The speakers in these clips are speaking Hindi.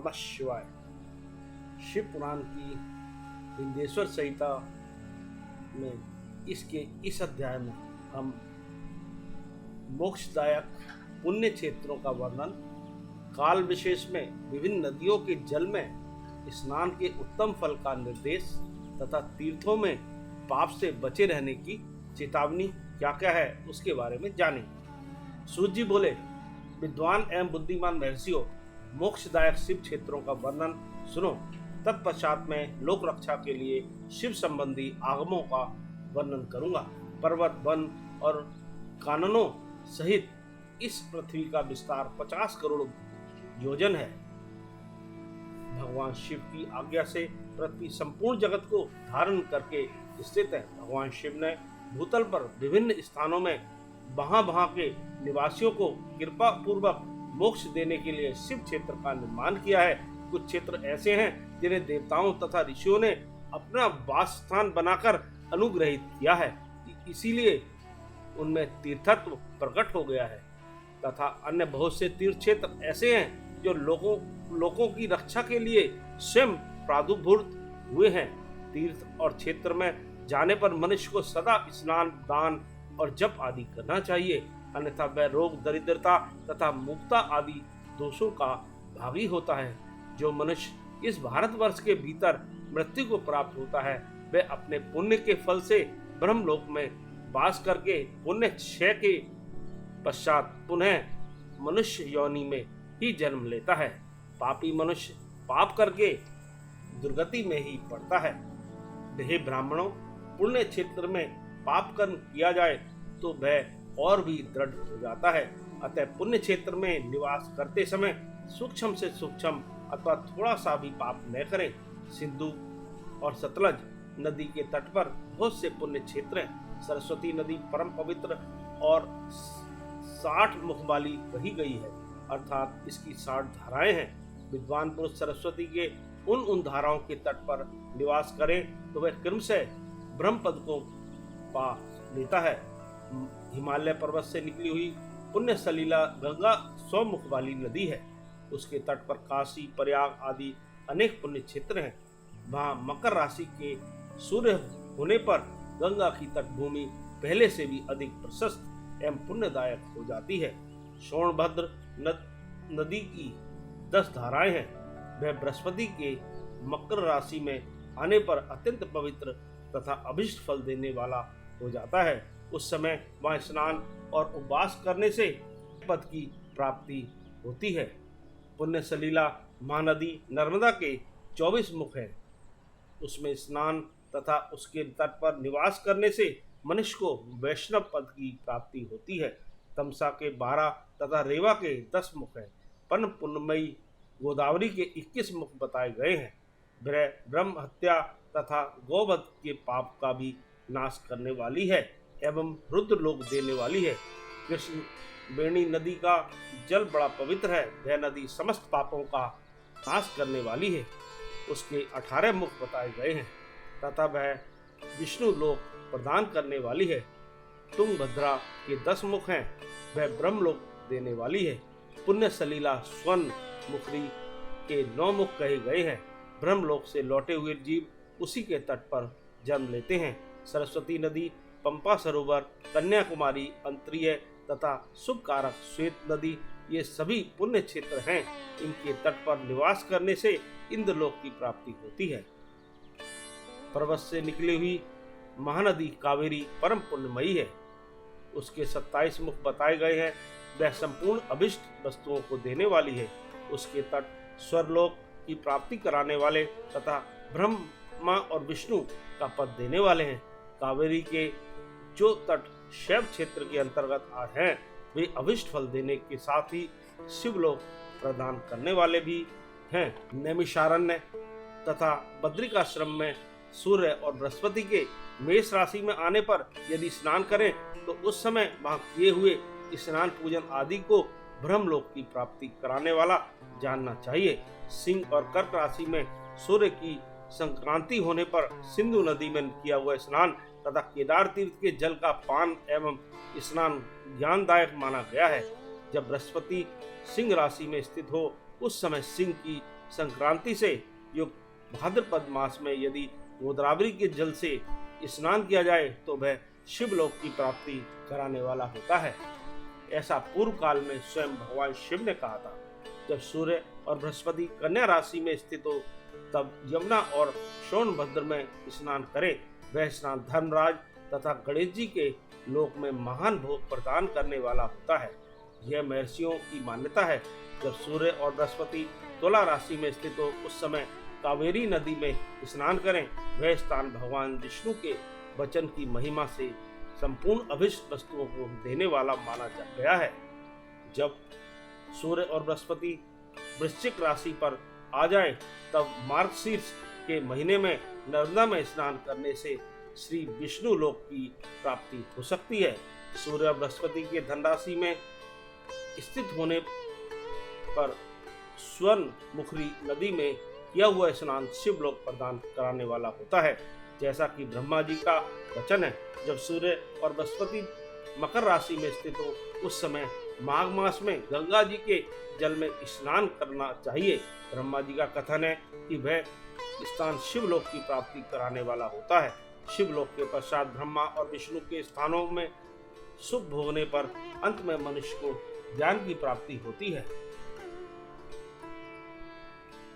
नमः शिवाय। शिव पुराण की विंध्येश्वर संहिता में इस अध्याय में हम मोक्षदायक पुण्य क्षेत्रों का वर्णन, काल विशेष में विभिन्न नदियों के जल में स्नान के उत्तम फल का निर्देश तथा तीर्थों में पाप से बचे रहने की चेतावनी क्या क्या है उसके बारे में जानें। सूत जी बोले, विद्वान एवं बुद्धिमान महर्षियों, मोक्षदायक शिव क्षेत्रों का वर्णन सुनो। तत्पश्चात में लोक रक्षा के लिए शिव संबंधी आगमों का वर्णन करूंगा। पर्वत, वन और काननों सहित इस पृथ्वी का विस्तार 50 करोड़ योजन है। भगवान शिव की आज्ञा से पृथ्वी संपूर्ण जगत को धारण करके स्थित है। भगवान शिव ने भूतल पर विभिन्न स्थानों में वहां के निवासियों को कृपा पूर्वक मोक्ष देने के लिए शिव क्षेत्र का निर्माण किया है। कुछ क्षेत्र ऐसे हैं जिन्हें देवताओं तथा ऋषियों ने अपना वास स्थान बनाकर अनुग्रहित किया है, इसीलिए उनमें तीर्थत्व प्रकट हो गया है। तथा अन्य बहुत से तीर्थ क्षेत्र ऐसे हैं जो लोगों की रक्षा के लिए स्वयं प्रादुर्भूत हुए हैं। तीर्थ और क्षेत्र में जाने पर मनुष्य को सदा स्नान, दान और जप आदि करना चाहिए, अन्यथा वह रोग, दरिद्रता तथा मुक्ता आदि दोषों का भागी होता है। जो मनुष्य इस भारतवर्ष के भीतर मृत्यु को प्राप्त होता है, वह अपने पुण्य के फल से ब्रह्मलोक में वास करके पुण्य क्षय के पश्चात पुनः मनुष्य योनि में ही जन्म लेता है। पापी मनुष्य पाप करके दुर्गति में ही पड़ता है। हे ब्राह्मणों, पुण्य क्षेत्र में पाप कर्म किया जाए तो वह और भी दृढ़ हो जाता है। अतः पुण्य क्षेत्र में निवास करते समय सूक्ष्म से सूक्ष्म अथवा थोड़ा सा भी पाप न करें। सिंधु और सतलज नदी के तट पर बहुत से पुण्य क्षेत्र हैं। सरस्वती नदी परम पवित्र और 60 मुख वाली कही गई है, अर्थात इसकी 60 धाराएं हैं। विद्वान पुरुष सरस्वती के उन धाराओं के तट पर निवास करें तो वह क्रमशः ब्रह्म पद को पा लेता है। हिमालय पर्वत से निकली हुई पुण्य सलीला गंगा 100 मुख वाली नदी है। उसके तट पर काशी, प्रयाग आदि अनेक पुण्य क्षेत्र हैं। वहाँ मकर राशि के सूर्य होने पर गंगा की तटभूमि पहले से भी अधिक प्रशस्त एवं पुण्यदायक हो जाती है। सोनभद्र नदी की 10 धाराएं हैं। वह बृहस्पति के मकर राशि में आने पर अत्यंत पवित्र तथा अभिष्ट फल देने वाला हो जाता है। उस समय वहाँ स्नान और उपवास करने से पद की प्राप्ति होती है। पुण्य सलीला महानदी नर्मदा के 24 मुख है। उसमें स्नान तथा उसके तट पर निवास करने से मनुष्य को वैष्णव पद की प्राप्ति होती है। तमसा के 12 तथा रेवा के 10 मुख है। पन पुण्यमयी गोदावरी के 21 मुख बताए गए हैं। ब्रह्म हत्या तथा गौवध के पाप का भी नाश करने वाली है एवं रुद्र लोक देने वाली है। कृष्ण बेणी नदी का जल बड़ा पवित्र है। वह नदी समस्त पापों का नाश करने वाली है। उसके 18 मुख बताए गए हैं तथा वह विष्णु लोक प्रदान करने वाली है। तुंगभद्रा के 10 मुख हैं। वह ब्रह्मलोक देने वाली है। पुण्य सलीला स्वर्ण मुखरी के 9 मुख कहे गए हैं। ब्रह्मलोक से लौटे हुए जीव उसी के तट पर जन्म लेते हैं। सरस्वती नदी, पंपा सरोवर, कन्याकुमारी, अंतरीय तथा शुभ कारक श्वेत नदी, ये सभी पुण्य क्षेत्र हैं। इनके तट पर निवास करने से इंद्रलोक की प्राप्ति होती है। पर्वत से निकली हुई महानदी कावेरी परम पुण्यमयी है। उसके 27 मुख बताए गए हैं। वह संपूर्ण अभिष्ट वस्तुओं को देने वाली है। उसके तट स्वर्लोक की प्राप्ति कराने वाले तथा ब्रह्मा और विष्णु का पद देने वाले हैं। कावेरी के जो तट शैव क्षेत्र के अंतर्गत हैं, वे अभिष्ट फल देने के साथ ही शिवलोक प्रदान करने वाले भी हैं। नैमिषारण्य तथा बद्रिकाश्रम में सूर्य और बृहस्पति के मेष राशि में आने पर यदि स्नान करें तो उस समय वहां किए हुए स्नान पूजन आदि को ब्रह्मलोक की प्राप्ति कराने वाला जानना चाहिए। सिंह और कर्क राशि में सूर्य की संक्रांति होने पर सिंधु नदी में किया हुआ स्नान तथा केदार तीर्थ के जल का पान एवं स्नान ज्ञानदायक माना गया है। जब बृहस्पति सिंह राशि में स्थित हो उस समय सिंह की संक्रांति से युक्त भाद्रपद मास में यदि गोदावरी के जल से स्नान किया जाए तो वह शिवलोक की प्राप्ति कराने वाला होता है। ऐसा पूर्व काल में स्वयं भगवान शिव ने कहा था। जब सूर्य और बृहस्पति कन्या राशि में स्थित हो तब यमुना और सोनभद्र में स्नान करें। वह स्नान धर्मराज तथा गणेश जी के लोक में महान भोग प्रदान करने वाला होता है। यह महर्षियों की मान्यता है। जब सूर्य और बृहस्पति तुला राशि में स्थित हो उस समय कावेरी नदी में स्नान करें। वह स्थान भगवान विष्णु के वचन की महिमा से संपूर्ण अभिष्ट वस्तुओं को देने वाला माना गया है। जब सूर्य और बृहस्पति वृश्चिक राशि पर आ जाए तब मार्गशीर्ष के महीने में नर्मदा में स्नान करने से श्री विष्णु लोक की प्राप्ति हो सकती है। सूर्य और बृहस्पति के धन राशि में स्थित होने पर स्वर्ण मुखरी नदी में किया हुआ स्नान शिवलोक प्रदान कराने वाला होता है। जैसा कि ब्रह्मा जी का वचन है, जब सूर्य और बृहस्पति मकर राशि में स्थित हो उस समय माघ मास में गंगा जी के जल में स्नान करना चाहिए। ब्रह्मा जी का कथन है कि वह स्थान शिवलोक की प्राप्ति कराने वाला होता है। शिवलोक के पश्चात ब्रह्मा और विष्णु के स्थानों में सुख भोगने पर अंत में मनुष्य को ज्ञान की प्राप्ति होती है।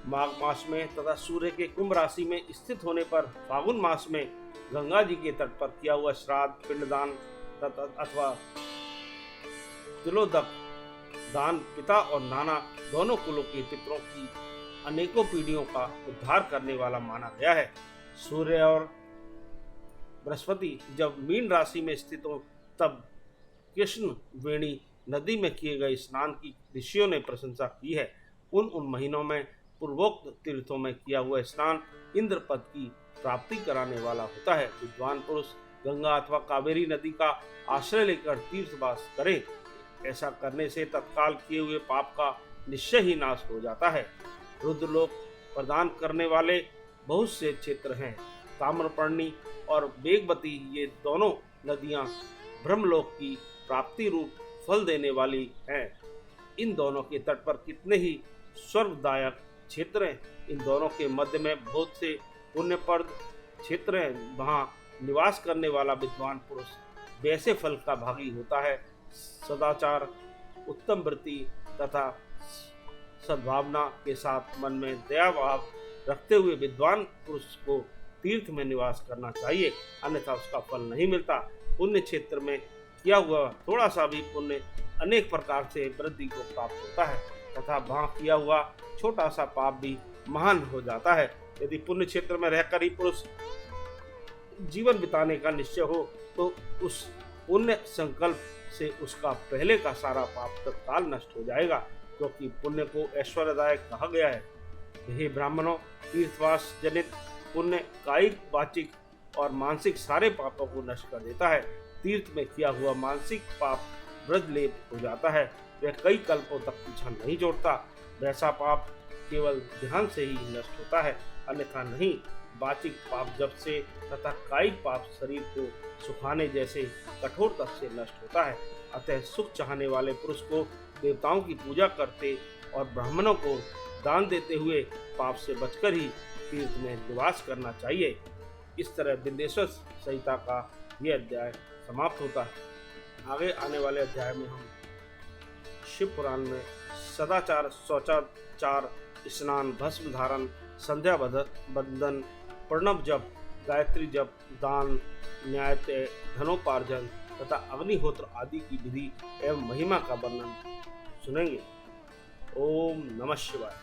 माघ मास में तथा सूर्य के कुंभ राशि में स्थित होने पर फागुन मास में गंगा जी के तट पर किया हुआ श्राद्ध, पिंडदान अथवा तिलोदक दान पिता और नाना दोनों कुलों के पितरों की अनेकों पीढ़ियों का उद्धार करने वाला माना गया है। सूर्य और बृहस्पति जब मीन राशि में स्थित हो तब कृष्ण वेणी नदी में किए गए स्नान की ऋषियों ने प्रशंसा की है। उन महीनों में पूर्वोक्त तीर्थों में किया हुआ स्नान इंद्र पद की प्राप्ति कराने वाला होता है। विद्वान पुरुष गंगा अथवा कावेरी नदी का आश्रय लेकर तीर्थवास करे। ऐसा करने से तत्काल किए हुए पाप का निश्चय ही नाश हो जाता है। रुद्रलोक प्रदान करने वाले बहुत से क्षेत्र हैं। ताम्रपर्णी और वेगवती ये दोनों नदियां ब्रह्मलोक की प्राप्ति रूप फल देने वाली हैं। इन दोनों के तट पर कितने ही स्वर्गदायक क्षेत्र हैं। इन दोनों के मध्य में बहुत से पुण्यप्रद क्षेत्र हैं। वहाँ निवास करने वाला विद्वान पुरुष वैसे फल का भागी होता है। सदाचार, उत्तम वृत्ति तथा सद्भावना के साथ मन में दया भाव रखते हुए विद्वान पुरुष को तीर्थ में निवास करना चाहिए, अन्यथा उसका फल नहीं मिलता। पुण्य क्षेत्र में किया हुआ थोड़ा सा भी पुण्य अनेक प्रकार से वृद्धि को प्राप्त होता है तथा वहाँ किया हुआ छोटा सा पाप भी महान हो जाता है। यदि पुण्य क्षेत्र में रहकर ही पुरुष जीवन बिताने का निश्चय हो तो उस पुण्य संकल्प से उसका पहले का सारा पाप तत्काल नष्ट हो जाएगा, क्योंकि पुण्य को ऐश्वर्यदायक कहा गया है। हे ब्राह्मणों, तीर्थवास जनित पुण्य कायिक, वाचिक और मानसिक सारे पापों को नष्ट कर देता है। तीर्थ में किया हुआ मानसिक पाप ब्रजलेप हो जाता है। वह कई कल्पों तक पीछा नहीं जोड़ता। वैसा पाप केवल ध्यान से ही नष्ट होता है, अन्यथा नहीं। वाचिक पाप जब से तथा कायिक पाप शरीर को सुखाने जैसे कठोर तप से नष्ट होता है। अतः सुख चाहने वाले पुरुष को देवताओं की पूजा करते और ब्राह्मणों को दान देते हुए पाप से बचकर ही तीर्थ में निवास करना चाहिए। इस तरह विंध्येश्वर संहिता का यह अध्याय समाप्त होता है। आगे आने वाले अध्याय में हम शिव पुराण में सदाचार, शौचाचार, स्नान, भस्म धारण, संध्या बंदन, प्रणव जप, गायत्री जप, दान, न्यायत्य, धनोपार्जन तथा अग्निहोत्र आदि की विधि एवं महिमा का वर्णन सुनेंगे। ओम नमः शिवाय।